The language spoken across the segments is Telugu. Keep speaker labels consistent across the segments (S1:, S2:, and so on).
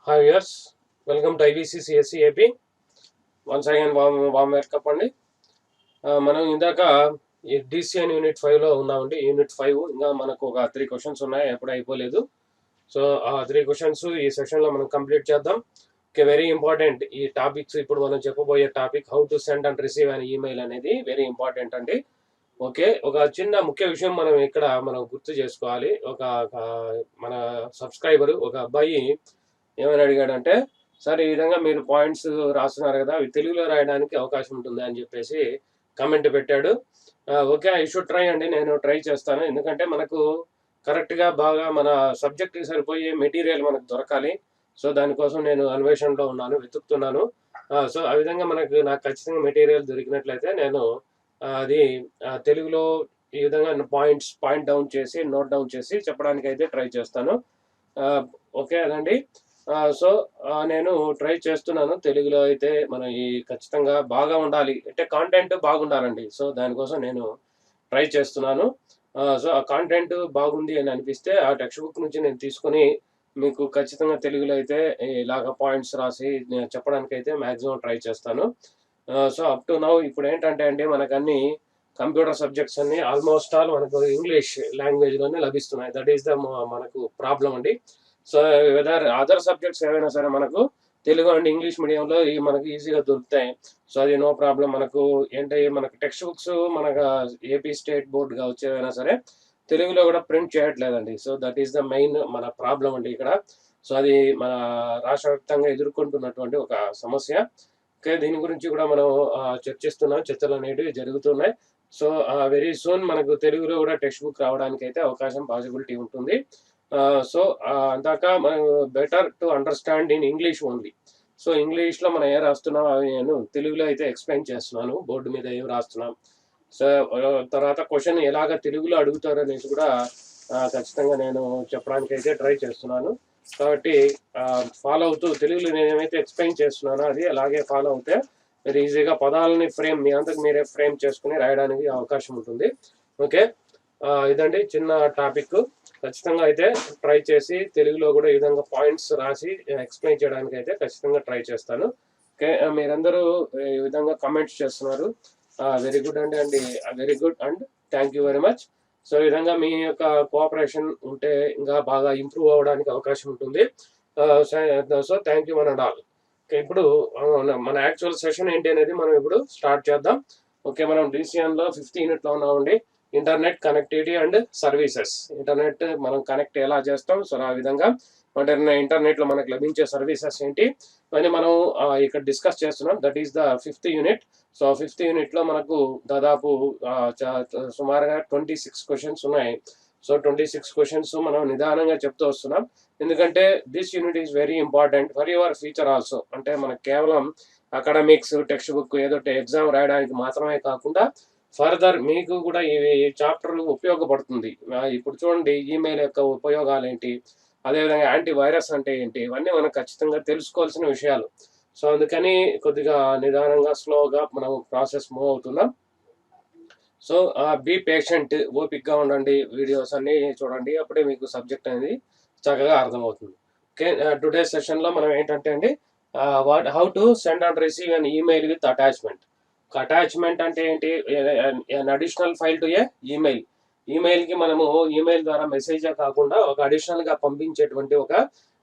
S1: Hi viewers, welcome to IBC CSC AP. Once again warm welcome అండి. మనం ఇందాక ఈ డిసిఎన్ యూనిట్ 5లో ఉన్నామండి. యూనిట్ 5 ఇంకా మనకు ఒక 3 క్వశ్చన్స్ ఉన్నాయి, ఎప్పుడు అయిపోలేదు. సో ఆ 3 క్వశ్చన్స్ ఈ సెషన్లో మనం కంప్లీట్ చేద్దాం. ఓకే, వెరీ ఇంపార్టెంట్ ఈ టాపిక్స్. ఇప్పుడు మనం చెప్పబోయే topic how to send and receive an email అనేది వెరీ ఇంపార్టెంట్ అండి. ఓకే, ఒక చిన్న ముఖ్య విషయం మనం గుర్తు చేసుకోవాలి. మన సబ్స్క్రైబర్ ఒక అబ్బాయి ఏమని అడిగాడంటే, సార్ ఈ విధంగా మీరు పాయింట్స్ రాస్తున్నారు కదా, అవి తెలుగులో రాయడానికి అవకాశం ఉంటుంది అని చెప్పేసి కమెంట్ పెట్టాడు. ఓకే, ఐ షుడ్ ట్రై అండి, నేను ట్రై చేస్తాను. ఎందుకంటే మనకు కరెక్ట్గా బాగా మన సబ్జెక్ట్కి సరిపోయే మెటీరియల్ మనకు దొరకాలి. సో దానికోసం నేను అన్వేషణలో ఉన్నాను, వెతుకుతున్నాను. సో ఆ విధంగా నాకు ఖచ్చితంగా మెటీరియల్ దొరికినట్లయితే నేను అది తెలుగులో ఈ విధంగా పాయింట్ డౌన్ చేసి నోట్ డౌన్ చేసి చెప్పడానికి అయితే ట్రై చేస్తాను. ఓకే అదండి. సో నేను ట్రై చేస్తున్నాను. తెలుగులో అయితే మనం ఈ ఖచ్చితంగా బాగా ఉండాలి అంటే కాంటెంట్ బాగుండాలండి. సో దానికోసం నేను ట్రై చేస్తున్నాను. సో ఆ కాంటెంట్ బాగుంది అని అనిపిస్తే ఆ టెక్స్ట్ బుక్ నుంచి నేను తీసుకొని మీకు ఖచ్చితంగా తెలుగులో అయితే ఇలాగ పాయింట్స్ రాసి నేను చెప్పడానికైతే మ్యాక్సిమం ట్రై చేస్తాను. సో అప్ టు నౌ ఇప్పుడు ఏంటంటే అండి, మనకన్నీ కంప్యూటర్ సబ్జెక్ట్స్ అన్నీ ఆల్మోస్ట్ ఆల్ మనకు ఇంగ్లీష్ లాంగ్వేజ్లోనే లభిస్తున్నాయి. దట్ ఈస్ ద మనకు ప్రాబ్లం అండి. సో వెదర్ అదర్ సబ్జెక్ట్స్ ఏవైనా సరే మనకు తెలుగు అండ్ ఇంగ్లీష్ మీడియంలో మనకు ఈజీగా దొరుకుతాయి. సో అది నో ప్రాబ్లం. మనకు టెక్స్ట్ బుక్స్ మనకు ఏపీ స్టేట్ బోర్డుగా వచ్చేవైనా సరే తెలుగులో కూడా ప్రింట్ చేయట్లేదండి. So that is the main మన ప్రాబ్లం అండి ఇక్కడ. సో అది మన రాష్ట్ర వ్యాప్తంగా ఎదుర్కొంటున్నటువంటి ఒక సమస్య. ఓకే, దీని గురించి కూడా మనం చర్చిస్తున్నాం. చర్చలు అనేవి జరుగుతున్నాయి. సో వెరీ సూన్ మనకు తెలుగులో కూడా టెక్స్ట్ బుక్ రావడానికి అయితే అవకాశం పాసిబిలిటీ ఉంటుంది. సో అందాక మనం better to understand in English only. So ఇంగ్లీష్లో మనం ఏం రాస్తున్నాం అవి నేను తెలుగులో అయితే ఎక్స్ప్లెయిన్ చేస్తున్నాను, బోర్డు మీద ఏం రాస్తున్నాం. సో తర్వాత క్వశ్చన్ ఎలాగ తెలుగులో అడుగుతారు అనేసి కూడా ఖచ్చితంగా నేను చెప్పడానికి అయితే ట్రై చేస్తున్నాను. కాబట్టి ఫాలో అవుతూ తెలుగులో నేను ఏమైతే ఎక్స్ప్లెయిన్ చేస్తున్నానో అది అలాగే ఫాలో అవుతే మీరు ఈజీగా పదాలని మీ అంతకు మీరే ఫ్రేమ్ చేసుకుని రాయడానికి అవకాశం ఉంటుంది. ఓకే, ఇదండి చిన్న టాపిక్. ఖచ్చితంగా అయితే ట్రై చేసి తెలుగులో కూడా ఈ విధంగా పాయింట్స్ రాసి ఎక్స్ప్లెయిన్ చేయడానికి అయితే ఖచ్చితంగా ట్రై చేస్తాను. ఓకే, మీరందరూ ఈ విధంగా కమెంట్స్ చేస్తున్నారు. వెరీ గుడ్ అండి very good and thank you very much. So ఈ విధంగా మీ యొక్క కోఆపరేషన్ ఉంటే ఇంకా బాగా ఇంప్రూవ్ అవ్వడానికి అవకాశం ఉంటుంది. So thank you one and all. Okay, ఇప్పుడు మన యాక్చువల్ సెషన్ ఏంటి అనేది మనం ఇప్పుడు స్టార్ట్ చేద్దాం. ఓకే, మనం డిసిఎన్లో 5th యూనిట్లో ఉన్నామండి. Internet connectivity and services. Internet మనం కనెక్ట్ ఎలా చేస్తాం, సో ఆ విధంగా ఇంటర్నెట్లో మనకు లభించే సర్వీసెస్ ఏంటి అని మనం ఇక్కడ డిస్కస్ చేస్తున్నాం. That is the 5th unit. So 5th యూనిట్లో మనకు దాదాపు సుమారుగా 26 క్వశ్చన్స్ ఉన్నాయి. సో 26 క్వశ్చన్స్ మనం నిదానంగా చెప్తూ వస్తున్నాం. ఎందుకంటే this unit is very important for your future also. అంటే మనకు కేవలం అకాడమిక్స్ టెక్స్ట్ బుక్ ఏదో ఎగ్జామ్ రాయడానికి మాత్రమే కాకుండా ఫర్దర్ మీకు కూడా ఈ చాప్టర్ ఉపయోగపడుతుంది. ఇప్పుడు చూడండి, ఈమెయిల్ యొక్క ఉపయోగాలు ఏంటి, అదేవిధంగా యాంటీ వైరస్ అంటే ఏంటి, ఇవన్నీ మనం ఖచ్చితంగా తెలుసుకోవాల్సిన విషయాలు. సో అందుకని కొద్దిగా నిదానంగా స్లోగా మనం ప్రాసెస్ మూవ్ అవుతున్నాం. సో బీ పేషెంట్, ఓపిక్గా ఉండండి, వీడియోస్ అన్నీ చూడండి, అప్పుడే మీకు సబ్జెక్ట్ అనేది చక్కగా అర్థమవుతుంది. ఓకే, టుడే సెషన్లో మనం ఏంటంటే అండి, how to send and receive an email with attachment. Attachment అంటే ఏంటి? An additional file to a email. ఈమెయిల్కి మనము ఈమెయిల్ ద్వారా మెసేజే కాకుండా ఒక అడిషనల్గా పంపించేటువంటి ఒక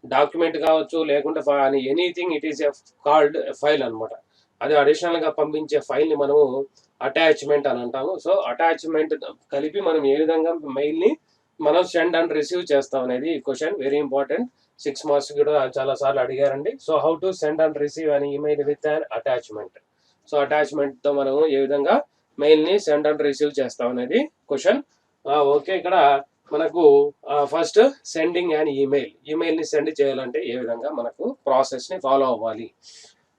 S1: డాక్యుమెంట్ కావచ్చు, లేకుంటే anything it is a called file అనమాట. అది అడిషనల్గా పంపించే ఫైల్ని మనము అటాచ్మెంట్ అని అంటాము. సో అటాచ్మెంట్ కలిపి మనం ఏ విధంగా మెయిల్ని మనం సెండ్ అండ్ రిసీవ్ చేస్తాం అనేది ఈ క్వశ్చన్ వెరీ ఇంపార్టెంట్. 6 మార్క్స్ కూడా చాలాసార్లు అడిగారండి. So how to send and receive an email with an attachment. So అటాచ్మెంట్తో మనం ఏ విధంగా మెయిల్ని సెండ్ అండ్ రిసీవ్ చేస్తాం అనేది క్వశ్చన్. ఓకే, ఇక్కడ మనకు ఫస్ట్ సెండింగ్ అండ్ ఈమెయిల్ని సెండ్ చేయాలంటే ఏ విధంగా మనకు ప్రాసెస్ని ఫాలో అవ్వాలి.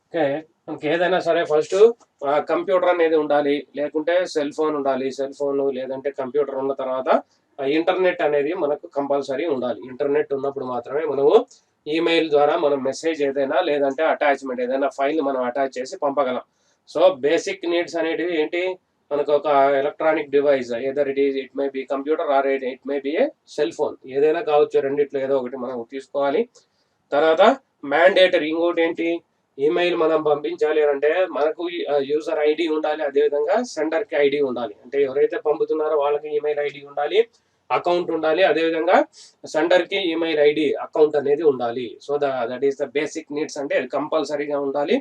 S1: ఓకే, మనకి ఏదైనా సరే ఫస్ట్ కంప్యూటర్ అనేది ఉండాలి, లేకుంటే సెల్ ఫోన్ ఉండాలి. సెల్ ఫోన్ లేదంటే కంప్యూటర్ ఉన్న తర్వాత ఇంటర్నెట్ అనేది మనకు కంపల్సరీ ఉండాలి. ఇంటర్నెట్ ఉన్నప్పుడు మాత్రమే మనము ఈమెయిల్ ద్వారా మనం మెసేజ్ ఏదైనా లేదంటే అటాచ్మెంట్ ఏదైనా ఫైల్ మనం అటాచ్ చేసి పంపగలం. సో బేసిక్ నీడ్స్ అనేటివి ఏంటి? మనకు ఒక electronic device, either it may be computer are it may be A cell phone, ఏదైనా కావచ్చు. రెండిట్లో ఏదో ఒకటి మనం తీసుకోవాలి. తర్వాత మ్యాండేటరీ. ఇంకోటి ఏంటి, ఈమెయిల్ మనం పంపించాలి అని అంటే మనకు యూజర్ ఐడి ఉండాలి, అదేవిధంగా సెండర్కి ఐడి ఉండాలి. అంటే ఎవరైతే పంపుతున్నారో వాళ్ళకి ఈమెయిల్ ఐడి ఉండాలి, అకౌంట్ ఉండాలి, అదేవిధంగా సెండర్కి ఈమెయిల్ ఐడి అకౌంట్ అనేది ఉండాలి. So that is the basic needs, అంటే కంపల్సరీగా ఉండాలి.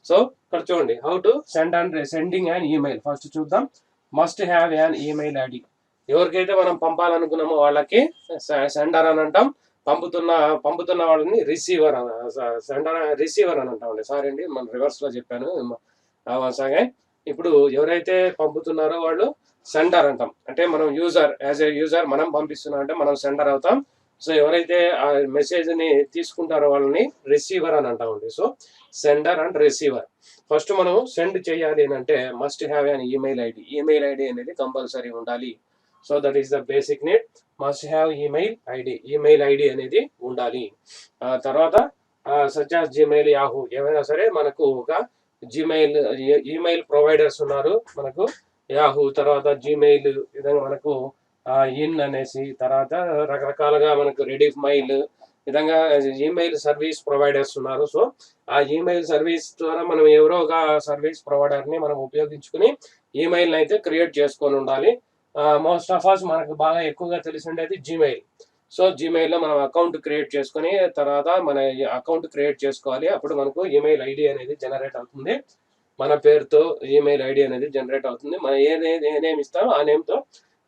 S1: సో ఇక్కడ చూడండి, how to sending and email. First చూద్దాం. Must have an email ID. ఎవరికైతే మనం పంపాలనుకున్నామో వాళ్ళకి సెండర్ అని అంటాం, పంపుతున్న వాళ్ళని రిసీవర్ రిసీవర్ అని అంటామండి. సారీ అండి, మనం రివర్స్ లో చెప్పాను. సాగే ఇప్పుడు ఎవరైతే పంపుతున్నారో వాళ్ళు సెండర్ అంటాం. అంటే మనం యూజర్, యాజ్ ఏ యూజర్ మనం పంపిస్తున్నాం అంటే మనం సెండర్ అవుతాం. సో ఎవరైతే ఆ మెసేజ్ ని తీసుకుంటారో వాళ్ళని రిసీవర్ అని అంటామండి. So sender and receiver. First మనం సెండ్ చేయాలి అని అంటే must have an email ID. Email ID అనేది కంపల్సరీ ఉండాలి. So that is the basic need. Must have email ID. Email ID అనేది ఉండాలి. తర్వాత సచ్ యాజ్ జీమెయిల్, యాహూ, ఏమైనా సరే మనకు ఒక జీమెయిల్ ఈమెయిల్ ప్రొవైడర్స్ ఉన్నారు మనకు. యాహూ, తర్వాత జీమెయిల్, విధంగా మనకు ఇన్ అనేసి, తర్వాత రకరకాలుగా మనకు రెడీఫ్ మెయిల్, విధంగా ఈమెయిల్ సర్వీస్ ప్రొవైడర్స్ ఉన్నారు. సో ఆ ఈమెయిల్ సర్వీస్ ద్వారా మనం ఎవరో ఒక సర్వీస్ ప్రొవైడర్ని మనం ఉపయోగించుకుని ఈమెయిల్ని అయితే క్రియేట్ చేసుకొని ఉండాలి. మోస్ట్ ఆఫ్ అస్ మనకు బాగా ఎక్కువగా తెలిసి ఉండేది జీమెయిల్. సో జీమెయిల్లో మనం అకౌంట్ క్రియేట్ చేసుకుని తర్వాత మన అకౌంట్ క్రియేట్ చేసుకోవాలి. అప్పుడు మనకు ఈమెయిల్ ఐడి అనేది జనరేట్ అవుతుంది. మన పేరుతో ఈమెయిల్ ఐడి అనేది జనరేట్ అవుతుంది. మనం ఏ నేమ్ ఇస్తామో ఆ నేమ్తో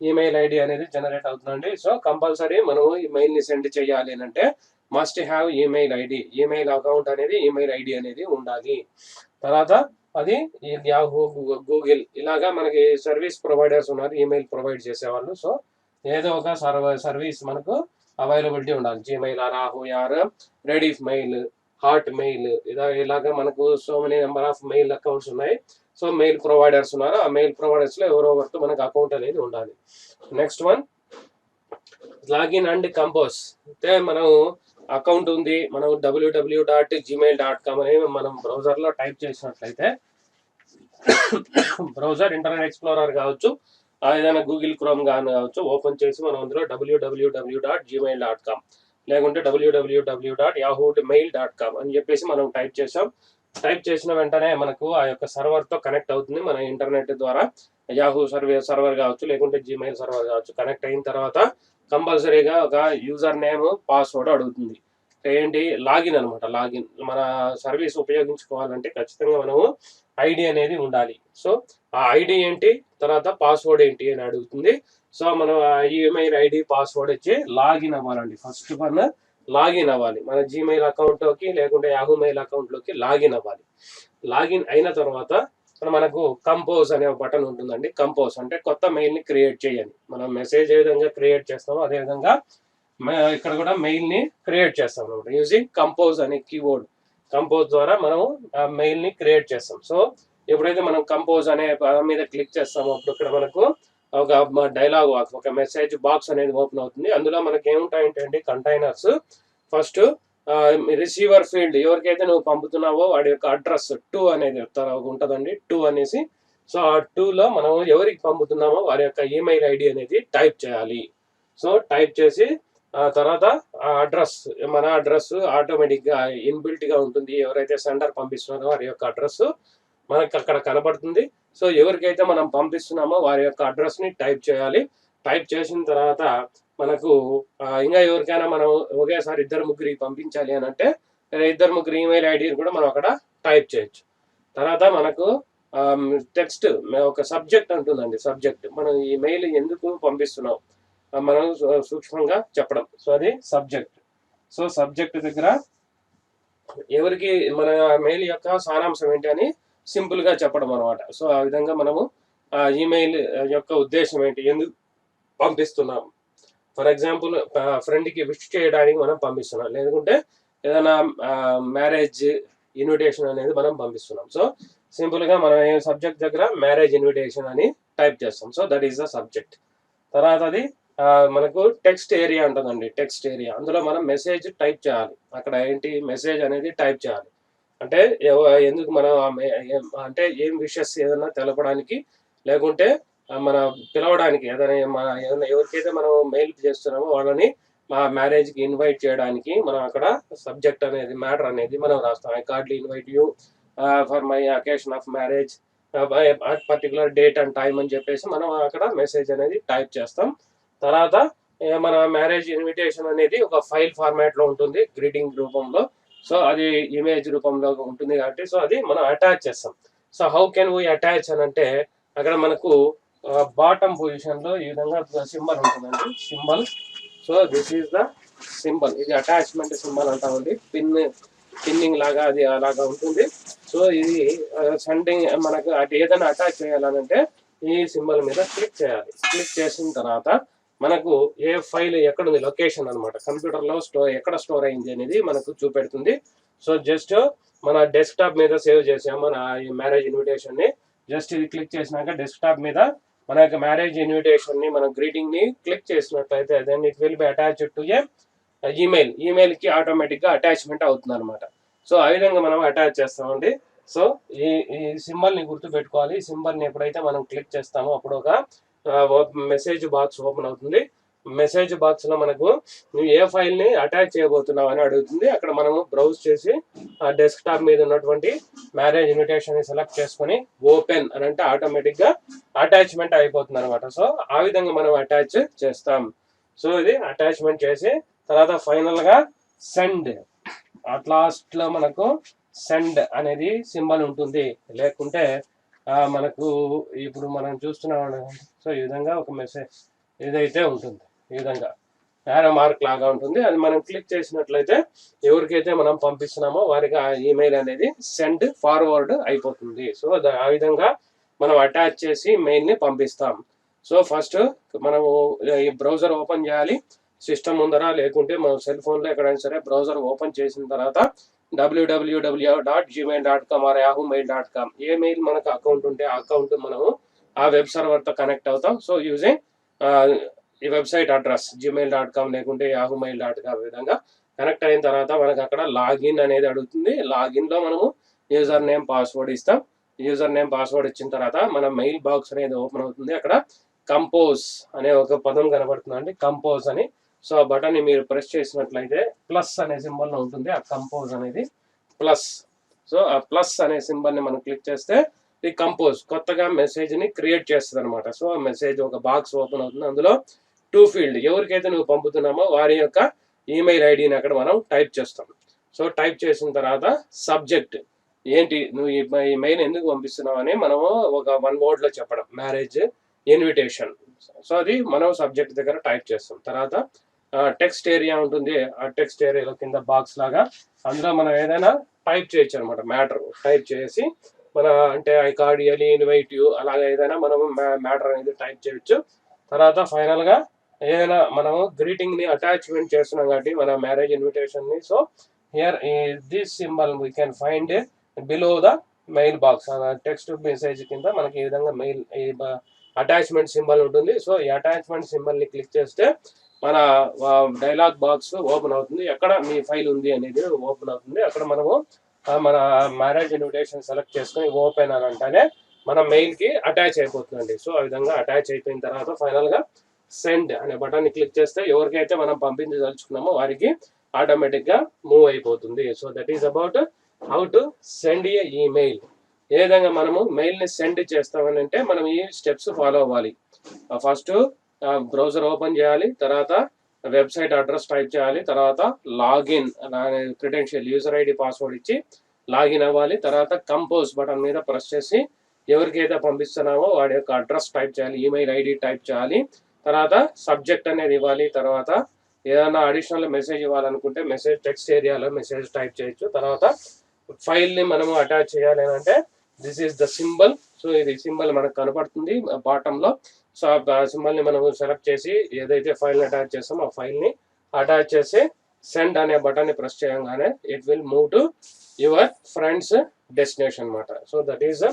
S1: ఈమెయిల్ ఐడి అనేది జనరేట్ అవుతుందండి. సో కంపల్సరీ మనము ఈమెయిల్ని సెండ్ చేయాలి అంటే must have email ID. Email account అనేది, ఈమెయిల్ ఐడి అనేది ఉండాలి. తర్వాత అది యాహూ, గూగుల్, ఇలాగా మనకి సర్వీస్ ప్రొవైడర్స్ ఉన్నారు, ఈమెయిల్ ప్రొవైడ్ చేసేవాళ్ళు. సో ఏదో ఒక సర్వీస్ మనకు అవైలబిలిటీ ఉండాలి. జీమెయిల్, రాహు, యార్, రెడీఫ్ మెయిల్, హాట్ మెయిల్, ఇలాగా మనకు so many number of mail accounts ఉన్నాయి. సో మెయిల్ ప్రొవైడర్స్ ఉన్నారు. ఆ మెయిల్ ప్రొవైడర్స్ లో ఎవరో ఒకరితో మనకు అకౌంట్ అనేది ఉండాలి. Next one, login and compose. అంటే మనం అకౌంట్ ఉంది, మనం www.gmail.com అని మనం బ్రౌజర్లో టైప్ చేసినట్లయితే, బ్రౌజర్ ఇంటర్నెట్ ఎక్స్ప్లోరర్ కావచ్చు, ఏదైనా గూగుల్ క్రోమ్ కానీ కావచ్చు, ఓపెన్ చేసి మనం అందులో www.gmail.com లేకుంటే www.yahoomail.com అని చెప్పేసి మనం టైప్ చేసాం. టైప్ చేసిన వెంటనే మనకు ఆ యొక్క సర్వర్తో కనెక్ట్ అవుతుంది. మన ఇంటర్నెట్ ద్వారా యాహూ సర్వర్ కావచ్చు, లేకుంటే జీమెయిల్ సర్వర్ కావచ్చు. కనెక్ట్ అయిన తర్వాత కంపల్సరీగా ఒక యూజర్ నేమ్, పాస్వర్డ్ అడుగుతుంది. ఏంటి, లాగిన్ అనమాట. లాగిన్, మన సర్వీస్ ఉపయోగించుకోవాలంటే ఖచ్చితంగా మనము ఐడి అనేది ఉండాలి. సో ఆ ఐడి ఏంటి, తర్వాత పాస్వర్డ్ ఏంటి అని అడుగుతుంది. సో మనం ఈమెయిల్ ఐడి, పాస్వర్డ్ ఇచ్చి లాగిన్ అవ్వాలండి. ఫస్ట్ వన్ లాగిన్ అవ్వాలి. మన జీమెయిల్ అకౌంట్లోకి లేకుంటే యాహూ మెయిల్ అకౌంట్లోకి లాగిన్ అవ్వాలి. లాగిన్ అయిన తర్వాత మనకు కంపోజ్ అనే బటన్ ఉంటుందండి. కంపోజ్ అంటే కొత్త మెయిల్ని క్రియేట్ చేయాలి. మనం మెసేజ్ ఏ విధంగా క్రియేట్ చేస్తామో అదేవిధంగా ఇక్కడ కూడా మెయిల్ని క్రియేట్ చేస్తాం అనమాట. యూజింగ్ కంపోజ్ అనే కీవర్డ్. కంపోజ్ ద్వారా మనం మెయిల్ని క్రియేట్ చేస్తాం. సో ఎప్పుడైతే మనం కంపోజ్ అనే మీద క్లిక్ చేస్తామో అప్పుడు ఇక్కడ మనకు ఒక డైలాగ్ బాక్స్, ఒక మెసేజ్ బాక్స్ అనేది ఓపెన్ అవుతుంది. అందులో మనకి ఏముంటాయంటే కంటైనర్స్. ఫస్ట్ రిసీవర్ ఫీల్డ్, ఎవరికైతే నువ్వు పంపుతున్నావో వాడి యొక్క అడ్రస్ 2 అనేది ఉంటుందండి. 2 అనేసి. సో ఆ 2లో మనం ఎవరికి పంపుతున్నామో వారి యొక్క ఈమెయిల్ ఐడి అనేది టైప్ చేయాలి. సో టైప్ చేసి తర్వాత అడ్రస్, మన అడ్రస్ ఆటోమేటిక్గా ఇన్బిల్ట్గా ఉంటుంది. ఎవరైతే సెండర్ పంపిస్తున్నారో వారి యొక్క అడ్రస్ మనకు అక్కడ కనబడుతుంది. సో ఎవరికైతే మనం పంపిస్తున్నామో వారి యొక్క అడ్రస్ని టైప్ చేయాలి. టైప్ చేసిన తర్వాత మనకు ఇంకా ఎవరికైనా మనం ఒకేసారి 2-3 పంపించాలి అని అంటే 2-3 ఈమెయిల్ ఐడీని కూడా మనం అక్కడ టైప్ చేయొచ్చు. తర్వాత మనకు టెక్స్ట్, ఒక సబ్జెక్ట్ అంటుందండి. సబ్జెక్ట్, మనం ఈ మెయిల్ ఎందుకు పంపిస్తున్నాం మనం సూక్ష్మంగా చెప్పడం. సో అది సబ్జెక్ట్. సో సబ్జెక్ట్ దగ్గర ఎవరికి మన మెయిల్ యొక్క సారాంశం ఏంటి అని సింపుల్గా చెప్పడం అనమాట. సో ఆ విధంగా మనము ఈమెయిల్ యొక్క ఉద్దేశం ఏంటి, ఎందుకు పంపిస్తున్నాం. ఫర్ ఎగ్జాంపుల్ ఫ్రెండ్కి విష్ చేయడానికి మనం పంపిస్తున్నాం, లేకుంటే ఏదైనా మ్యారేజ్ ఇన్విటేషన్ అనేది మనం పంపిస్తున్నాం. సో సింపుల్గా మనం సబ్జెక్ట్ దగ్గర మ్యారేజ్ ఇన్విటేషన్ అని టైప్ చేస్తాం. So that is the subject. తర్వాత అది మనకు టెక్స్ట్ ఏరియా ఉంటుందండి. టెక్స్ట్ ఏరియా, అందులో మనం మెసేజ్ టైప్ చేయాలి. అక్కడ ఏంటి, మెసేజ్ అనేది టైప్ చేయాలి. అంటే ఎందుకు మనం అంటే ఏం విషెస్ ఏదైనా తెలపడానికి, లేకుంటే మన పిలవడానికి, ఏదైనా ఎవరికైతే మనం మెయిల్ చేస్తున్నామో వాళ్ళని మా మ్యారేజ్కి ఇన్వైట్ చేయడానికి మనం అక్కడ సబ్జెక్ట్ అనేది మ్యాటర్ అనేది మనం రాస్తాం. I cordially invite you for my occasion of marriage particular date and time అని చెప్పేసి మనం అక్కడ మెసేజ్ అనేది టైప్ చేస్తాం. తర్వాత మన మ్యారేజ్ ఇన్విటేషన్ అనేది ఒక ఫైల్ ఫార్మాట్లో ఉంటుంది గ్రీటింగ్ రూపంలో. సో అది ఇమేజ్ రూపంలో ఉంటుంది కాబట్టి సో అది మనం అటాచ్ చేస్తాం. So how can we attach అని అంటే అక్కడ మనకు బాటమ్ పొజిషన్లో ఈ విధంగా సింబల్ ఉంటుందండి. Symbol, so this is the symbol. ఇది అటాచ్మెంట్ సింబల్ అంటామండి. పిన్నింగ్ లాగా అది అలాగా ఉంటుంది. సో ఇది సండింగ్ మనకు అటు ఏదైనా అటాచ్ చేయాలనంటే ఈ సింబల్ మీద క్లిక్ చేయాలి. క్లిక్ చేసిన తర్వాత మనకు ఏ ఫైల్ ఎక్కడ ఉంది లొకేషన్ అనమాట, కంప్యూటర్లో ఎక్కడ స్టోర్ అయింది అనేది మనకు చూపెడుతుంది. సో జస్ట్ మన డెస్క్టాప్ మీద సేవ్ చేసాము మన ఈ మ్యారేజ్ ఇన్విటేషన్ని. జస్ట్ ఇది క్లిక్ చేసినాక డెస్క్టాప్ మీద మన యొక్క మ్యారేజ్ ఇన్విటేషన్ని మన గ్రీటింగ్ని క్లిక్ చేసినట్లయితే then it will be attached to a ఈమెయిల్కి ఆటోమేటిక్గా అటాచ్మెంట్ అవుతుంది అనమాట. సో ఆ విధంగా మనం అటాచ్ చేస్తామండి. సో ఈ ఈ సింబల్ని గుర్తుపెట్టుకోవాలి. ఈ సింబల్ని ఎప్పుడైతే మనం క్లిక్ చేస్తామో అప్పుడు ఒక మెసేజ్ బాక్స్ ఓపెన్ అవుతుంది. మెసేజ్ బాక్స్లో మనకు నువ్వు ఏ ఫైల్ని అటాచ్ చేయబోతున్నావు అని అడుగుతుంది. అక్కడ మనము బ్రౌజ్ చేసి ఆ డెస్క్టాప్ మీద ఉన్నటువంటి మ్యారేజ్ ఇన్విటేషన్ సెలెక్ట్ చేసుకొని ఓపెన్ అని అంటే ఆటోమేటిక్గా అటాచ్మెంట్ అయిపోతుంది అనమాట. సో ఆ విధంగా మనం అటాచ్ చేస్తాం. సో ఇది అటాచ్మెంట్ చేసి తర్వాత ఫైనల్గా సెండ్, అట్ లాస్ట్లో మనకు సెండ్ అనేది సింబల్ ఉంటుంది. లేకుంటే మనకు ఇప్పుడు మనం చూస్తున్నాం. సో ఈ విధంగా ఒక మెసేజ్ ఇదైతే ఉంటుంది. ఈ విధంగా యారో మార్క్ లాగా ఉంటుంది. అది మనం క్లిక్ చేసినట్లయితే ఎవరికైతే మనం పంపిస్తున్నామో వారికి ఆ ఈమెయిల్ అనేది సెండ్ ఫార్వర్డ్ అయిపోతుంది. సో ఆ విధంగా మనం అటాచ్ చేసి మెయిల్ని పంపిస్తాం. సో ఫస్ట్ మనము ఈ బ్రౌజర్ ఓపెన్ చేయాలి సిస్టమ్ ముందర, లేకుంటే మనం సెల్ ఫోన్లో ఎక్కడైనా సరే బ్రౌజర్ ఓపెన్ చేసిన తర్వాత www.gmail.com or yahoomail.com A mail మనకు అకౌంట్ ఉంటే ఆ అకౌంట్ మనము ఆ వెబ్ సర్వర్తో కనెక్ట్ అవుతాం. సో యూజింగ్ ఈ వెబ్సైట్ అడ్రస్ gmail.com లేకుంటే yahoomail.com విధంగా కనెక్ట్ అయిన తర్వాత మనకు అక్కడ లాగిన్ అనేది అడుగుతుంది. లాగిన్లో మనము యూజర్ నేమ్ పాస్వర్డ్ ఇస్తాం. యూజర్ నేమ్ పాస్వర్డ్ ఇచ్చిన తర్వాత మన మెయిల్ బాక్స్ అనేది ఓపెన్ అవుతుంది. అక్కడ కంపోజ్ అనే ఒక పదం కనబడుతుందండి, కంపోజ్ అని. సో ఆ బటన్ని మీరు ప్రెస్ చేసినట్లయితే ప్లస్ అనే సింబల్ ఉంటుంది. ఆ కంపోజ్ అనేది ప్లస్. సో ఆ ప్లస్ అనే సింబల్ని మనం క్లిక్ చేస్తే ఈ కంపోజ్ కొత్తగా మెసేజ్ని క్రియేట్ చేస్తుంది అనమాట. సో ఆ మెసేజ్ ఒక బాక్స్ ఓపెన్ అవుతుంది. అందులో టు ఫీల్డ్ ఎవరికైతే నువ్వు పంపుతున్నామో వారి యొక్క ఈమెయిల్ ఐడిని అక్కడ మనం టైప్ చేస్తాం. సో టైప్ చేసిన తర్వాత సబ్జెక్ట్ ఏంటి, నువ్వు ఈ మెయిల్ ఎందుకు పంపిస్తున్నావు అని మనము ఒక 1 wordలో చెప్పడం, మ్యారేజ్ ఇన్విటేషన్. సో అది మనం సబ్జెక్ట్ దగ్గర టైప్ చేస్తాం. తర్వాత టెక్స్ట్ ఏరియా ఉంటుంది. ఆ టెక్స్ట్ ఏరియాలో కింద బాక్స్ లాగా అందులో మనం ఏదైనా టైప్ చేయొచ్చు అనమాట. మ్యాటర్ టైప్ చేసి మన అంటే ఐ కార్డియలీ ఇన్వైట్ యూ అలాగే ఏదైనా మనము మ్యాటర్ అనేది టైప్ చేయొచ్చు. తర్వాత ఫైనల్గా ఏదైనా మనము గ్రీటింగ్ని అటాచ్మెంట్ చేస్తున్నాం కాబట్టి మన మ్యారేజ్ ఇన్విటేషన్ని. So here this symbol we can find below the mail box. Text message కింద మనకి ఈ విధంగా మెయిల్ అటాచ్మెంట్ సింబల్ ఉంటుంది. సో ఈ అటాచ్మెంట్ సింబల్ని క్లిక్ చేస్తే మన డైలాగ్ బాక్స్ ఓపెన్ అవుతుంది. ఎక్కడ మీ ఫైల్ ఉంది అనేది ఓపెన్ అవుతుంది. అక్కడ మనము మన మ్యారేజ్ ఇన్విటేషన్ సెలెక్ట్ చేసుకొని ఓపెన్ అని అంటేనే మన మెయిల్కి అటాచ్ అయిపోతుందండి. సో ఆ విధంగా అటాచ్ అయిపోయిన తర్వాత ఫైనల్గా సెండ్ అనే బటన్ని క్లిక్ చేస్తే ఎవరికైతే మనం పంపించదలుచుకున్నామో వారికి ఆటోమేటిక్గా మూవ్ అయిపోతుంది. So that is about how to send a email. ఏ విధంగా మనము మెయిల్ని సెండ్ చేస్తామని అంటే మనం ఈ స్టెప్స్ ఫాలో అవ్వాలి. ఫస్ట్ బ్రౌజర్ ఓపెన్ చేయాలి, తర్వాత వెబ్సైట్ అడ్రస్ టైప్ చేయాలి, తర్వాత login credential user ID password ఇచ్చి లాగిన్ అవ్వాలి. తర్వాత కంపోజ్ బటన్ మీద ప్రెస్ చేసి ఎవరికైతే పంపిస్తున్నామో వాడి యొక్క అడ్రస్ టైప్ చేయాలి, ఈమెయిల్ ఐడి టైప్ చేయాలి. తర్వాత సబ్జెక్ట్ అనేది ఇవ్వాలి. తర్వాత ఏదైనా అడిషనల్ మెసేజ్ ఇవ్వాలనుకుంటే మెసేజ్ టెక్స్ట్ ఏరియాలో మెసేజ్ టైప్ చేయొచ్చు. తర్వాత ఫైల్ని మనము అటాచ్ చేయాలి అంటే this is the symbol. So ఇది సింబల్ మనకు కనపడుతుంది బాటంలో. సో ఆ సింబల్ని మనము సెలెక్ట్ చేసి ఏదైతే ఫైల్ని అటాచ్ చేస్తామో ఆ ఫైల్ని అటాచ్ చేసి సెండ్ అనే బటన్ని ప్రెస్ చేయగానే it will move to your friends destination అనమాట. So that is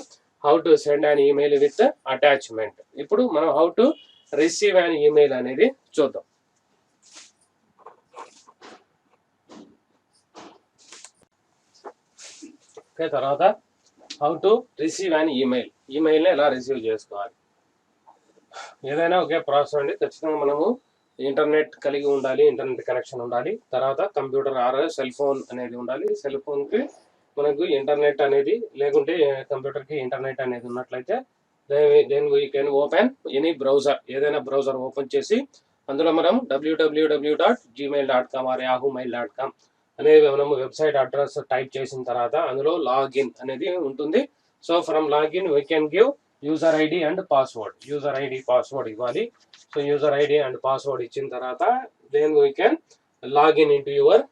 S1: how to send an email with attachment. ఇప్పుడు మనం how to receive an email అనేది చూద్దాం. ఓకే, తర్వాత how to receive an email. ఈమెయిల్ని ఎలా రిసీవ్ చేసుకోవాలి. ఏదైనా ఒకే ప్రాసెస్ అండి. ఖచ్చితంగా మనము ఇంటర్నెట్ కలిగి ఉండాలి, ఇంటర్నెట్ కనెక్షన్ ఉండాలి. తర్వాత కంప్యూటర్ ఆర్ సెల్ ఫోన్ అనేది ఉండాలి. సెల్ ఫోన్కి మనకు ఇంటర్నెట్ అనేది లేకుంటే కంప్యూటర్కి ఇంటర్నెట్ అనేది ఉన్నట్లయితే then we can open any browser, ఏదైనా బ్రౌజర్ ఓపెన్ చేసి అందులో మనం www.gmail.com ఆర్ yahoomail.com అనేది మనం వెబ్సైట్ అడ్రస్ టైప్ చేసిన తర్వాత అందులో లాగిన్ అనేది ఉంటుంది. So from login we can give user ID and password. User ID password ఇవ్వాలి. So user ID and password ఇచ్చిన తర్వాత then we can login in to your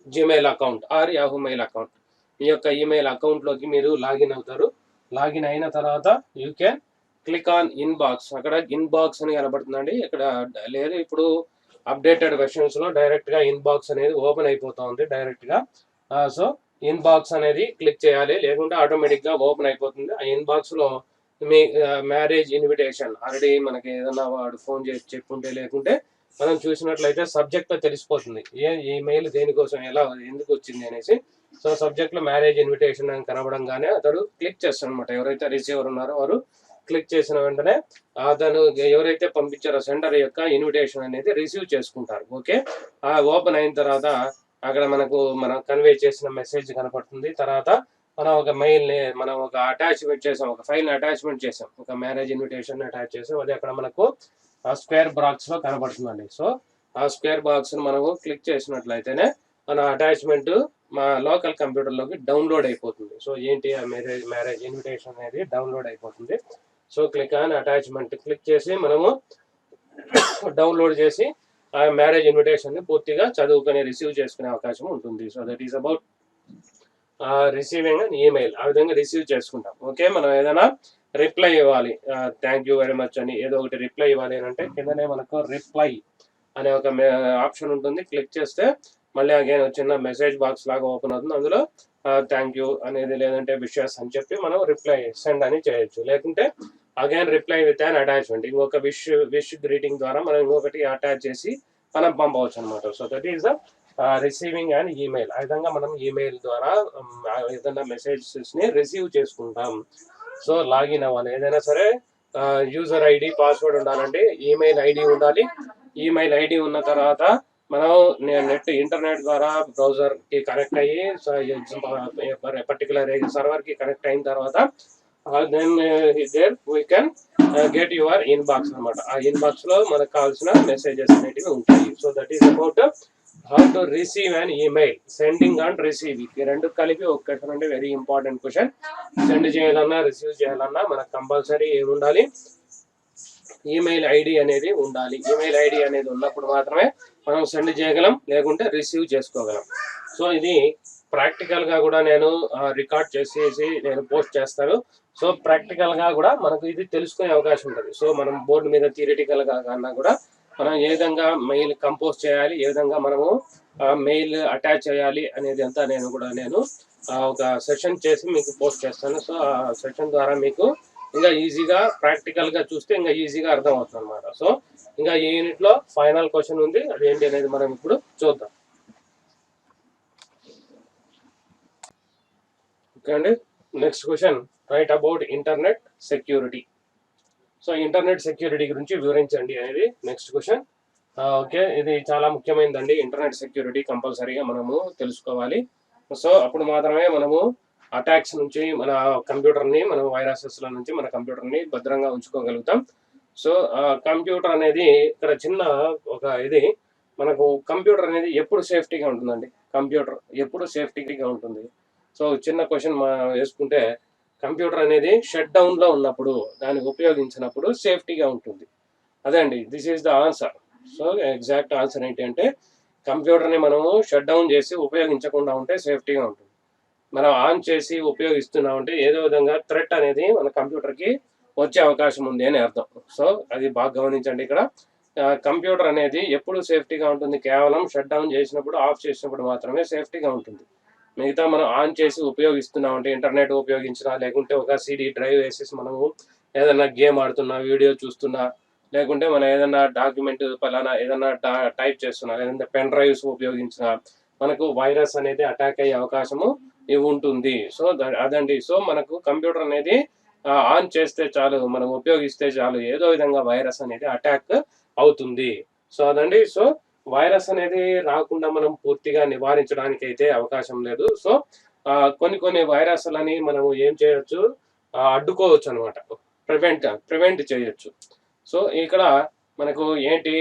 S1: Gmail account or Yahoo mail account. మీ యొక్క ఈమెయిల్ అకౌంట్లోకి మీరు లాగిన్ అవుతారు. లాగిన్ అయిన తర్వాత you can click on inbox. అక్కడ ఇన్బాక్స్ అని కనబడుతుందండి. ఇక్కడ లేదు, ఇప్పుడు అప్డేటెడ్ వెర్షన్స్లో డైరెక్ట్గా ఇన్బాక్స్ అనేది ఓపెన్ అయిపోతూ ఉంది డైరెక్ట్గా. సో ఇన్బాక్స్ అనేది క్లిక్ చేయాలి, లేకుంటే ఆటోమేటిక్గా ఓపెన్ అయిపోతుంది. ఆ ఇన్బాక్స్లో మీ మ్యారేజ్ ఇన్విటేషన్ ఆల్రెడీ మనకి ఏదన్నా వాడు ఫోన్ చేసి చెప్పుంటే, లేకుంటే మనం చూసినట్లయితే సబ్జెక్ట్లో తెలిసిపోతుంది ఈ మెయిల్ దేనికోసం, ఎలా, ఎందుకు వచ్చింది అనేసి. సో సబ్జెక్ట్లో మ్యారేజ్ ఇన్విటేషన్ అని కనబడంగానే అతడు క్లిక్ చేస్తాడు అనమాట. ఎవరైతే రిసీవర్ ఉన్నారో వారు క్లిక్ చేసిన వెంటనే అతను ఎవరైతే పంపించారో సెండర్ యొక్క ఇన్విటేషన్ అనేది రిసీవ్ చేసుకుంటారు. ఓకే, ఓపెన్ అయిన తర్వాత అక్కడ మనం కన్వే చేసిన మెసేజ్ కనపడుతుంది. తర్వాత మనం ఒక మెయిల్ని మనం ఒక అటాచ్మెంట్ చేసాం, ఒక ఫైల్ని అటాచ్మెంట్ చేసాం, ఒక మ్యారేజ్ ఇన్విటేషన్ అటాచ్ చేసాం. అది అక్కడ మనకు ఆ స్క్వేర్ బాక్స్లో కనపడుతుందండి. సో ఆ స్క్వేర్ బాక్స్ని మనము క్లిక్ చేసినట్లయితేనే మన అటాచ్మెంట్ మా లోకల్ కంప్యూటర్లోకి డౌన్లోడ్ అయిపోతుంది. సో ఏంటి, ఆ మ్యారేజ్ ఇన్విటేషన్ అనేది డౌన్లోడ్ అయిపోతుంది. So click on attachment click చేసి మనము డౌన్లోడ్ చేసి ఆ మ్యారేజ్ ఇన్విటేషన్ని పూర్తిగా చదువుకొని రిసీవ్ చేసుకునే అవకాశం ఉంటుంది. So that is about receiving an email. ఆ విధంగా రిసీవ్ చేసుకుంటాం. ఓకే, మనం ఏదైనా రిప్లై ఇవ్వాలి, థ్యాంక్ యూ వెరీ మచ్ అని ఏదో ఒకటి రిప్లై ఇవ్వాలి అని అంటే కిందనే మనకు రిప్లై అనే ఒక ఆప్షన్ ఉంటుంది. క్లిక్ చేస్తే మళ్ళీ అగైన్ చిన్న మెసేజ్ బాక్స్ లాగా ఓపెన్ అవుతుంది. అందులో థ్యాంక్ యూ అనేది, లేదంటే విషెస్ అని చెప్పి మనం రిప్లై సెండ్ అని చేయొచ్చు. లేకుంటే again reply with an attachment, ఇంకొక విష్ గ్రీటింగ్ ద్వారా మనం ఇంకొకటి అటాచ్ చేసి మనం పంపవచ్చు అనమాట. So that is the receiving and email. ఆ విధంగా మనం ఈమెయిల్ ద్వారా ఏదైనా మెసేజెస్ని రిసీవ్ చేసుకుంటాం. సో లాగిన్ అవ్వాలి, ఏదైనా సరే యూజర్ ఐడి పాస్వర్డ్ ఉండాలండి, ఈమెయిల్ ఐడి ఉండాలి. ఈమెయిల్ ఐడి ఉన్న తర్వాత మనం నెట్ ఇంటర్నెట్ ద్వారా బ్రౌజర్కి కనెక్ట్ అయ్యి పర్టికులర్ సర్వర్కి కనెక్ట్ అయిన తర్వాత then there we can get your inbox అనమాట. ఆ ఇన్బాక్స్లో మనకు కావాల్సిన మెసేజెస్ అనేటివి ఉంటాయి. So that is about how to receive and email. Sending and receiving, ఈ రెండు కలిపి ఒక క్వశ్చన్ అంటే వెరీ ఇంపార్టెంట్ క్వశ్చన్. సెండ్ చేయాలన్నా రిసీవ్ చేయాలన్నా మనకు కంపల్సరీ ఏమి ఉండాలి, ఈమెయిల్ ఐడి అనేది ఉండాలి. ఈమెయిల్ ఐడి అనేది ఉన్నప్పుడు మాత్రమే మనం సెండ్ చేయగలం, లేకుంటే రిసీవ్ చేసుకోగలం. సో ఇది ప్రాక్టికల్గా కూడా నేను రికార్డ్ చేసేసి నేను పోస్ట్ చేస్తాను. సో ప్రాక్టికల్గా కూడా మనకు ఇది తెలుసుకునే అవకాశం ఉంటుంది. సో మనం బోర్డు మీద థియరిటికల్గా కన్నా కూడా మనం ఏ విధంగా మెయిల్ కంపోజ్ చేయాలి, ఏ విధంగా మనము మెయిల్ అటాచ్ చేయాలి అనేది అంతా నేను ఒక సెషన్ చేసి మీకు పోస్ట్ చేస్తాను. సో ఆ సెషన్ ద్వారా మీకు ఇంకా ఈజీగా ప్రాక్టికల్గా చూస్తే ఇంకా ఈజీగా అర్థం అవుతుంది అనమాట. సో ఇంకా ఈ యూనిట్లో ఫైనల్ క్వశ్చన్ ఉంది, అదేంటి అనేది మనం ఇప్పుడు చూద్దాం. ఓకే అండి, next question, write about internet security. So internet security గురించి వివరించండి అనేది నెక్స్ట్ క్వశ్చన్. ఓకే, ఇది చాలా ముఖ్యమైనదండి. ఇంటర్నెట్ సెక్యూరిటీ కంపల్సరీగా మనము తెలుసుకోవాలి. సో అప్పుడు మాత్రమే మనము అటాక్స్ నుంచి మన కంప్యూటర్ని, మన వైరసెస్ల నుంచి మన కంప్యూటర్ని భద్రంగా ఉంచుకోగలుగుతాం. సో కంప్యూటర్ అనేది ఇక్కడ చిన్న ఒక ఇది, మనకు కంప్యూటర్ అనేది ఎప్పుడు సేఫ్టీగా ఉంటుందండి? కంప్యూటర్ ఎప్పుడు సేఫ్టీగా ఉంటుంది? సో చిన్న క్వశ్చన్ వేసుకుంటే, కంప్యూటర్ అనేది షట్ డౌన్లో ఉన్నప్పుడు, దాన్ని ఉపయోగించినప్పుడు సేఫ్టీగా ఉంటుంది. అదే అండి, this is the answer. So exact answer ఏంటి అంటే, కంప్యూటర్ని మనము షట్ డౌన్ చేసి ఉపయోగించకుండా ఉంటే సేఫ్టీగా ఉంటుంది. మనం ఆన్ చేసి ఉపయోగిస్తున్నామంటే ఏదో విధంగా థ్రెట్ అనేది మన కంప్యూటర్కి వచ్చే అవకాశం ఉంది అని అర్థం. సో అది బాగా గమనించండి. ఇక్కడ కంప్యూటర్ అనేది ఎప్పుడు సేఫ్టీగా ఉంటుంది? కేవలం షట్ డౌన్ చేసినప్పుడు, ఆఫ్ చేసినప్పుడు మాత్రమే సేఫ్టీగా ఉంటుంది. మిగతా మనం ఆన్ చేసి ఉపయోగిస్తున్నామంటే, ఇంటర్నెట్ ఉపయోగించినా, లేకుంటే ఒక సిడి డ్రైవ్ వేసేసి మనము ఏదైనా గేమ్ ఆడుతున్నా, వీడియో చూస్తున్నా, లేకుంటే మనం ఏదైనా డాక్యుమెంట్ పలానా ఏదైనా టైప్ చేస్తున్నా, లేదంటే పెన్ డ్రైవ్స్ ఉపయోగించినా మనకు వైరస్ అనేది అటాక్ అయ్యే అవకాశము ఉంటుంది. సో అదండి. సో మనకు కంప్యూటర్ అనేది ఆన్ చేస్తే చాలు, మనం ఉపయోగిస్తే చాలు, ఏదో విధంగా వైరస్ అనేది అటాక్ అవుతుంది. సో అదండి. సో వైరస్ అనేది రాకుండా మనం పూర్తిగా నివారించడానికి అయితే అవకాశం లేదు. సో కొన్ని వైరస్లని మనము ఏం చేయొచ్చు, అడ్డుకోవచ్చు అనమాట. ప్రివెంట్ చేయొచ్చు. సో ఇక్కడ మనకు ఏంటి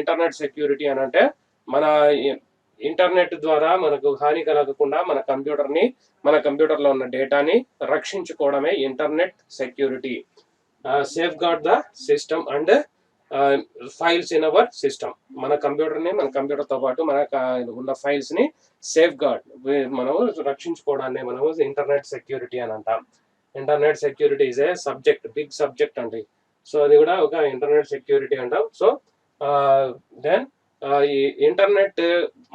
S1: ఇంటర్నెట్ సెక్యూరిటీ అని అంటే మన ఇంటర్నెట్ ద్వారా మనకు హాని కలగకుండా మన కంప్యూటర్లో ఉన్న డేటాని రక్షించుకోవడమే internet security. Safeguard the system and files in our system. మన కంప్యూటర్తో పాటు ఉన్న ఫైల్స్ని సేఫ్ గార్డ్ మనము రక్షించుకోవడాన్ని మనము ఇంటర్నెట్ సెక్యూరిటీ అని అంటాం. Internet security is a big subject అండి. సో అది కూడా ఒక ఇంటర్నెట్ సెక్యూరిటీ అంటాం. సో దెన్ ఈ ఇంటర్నెట్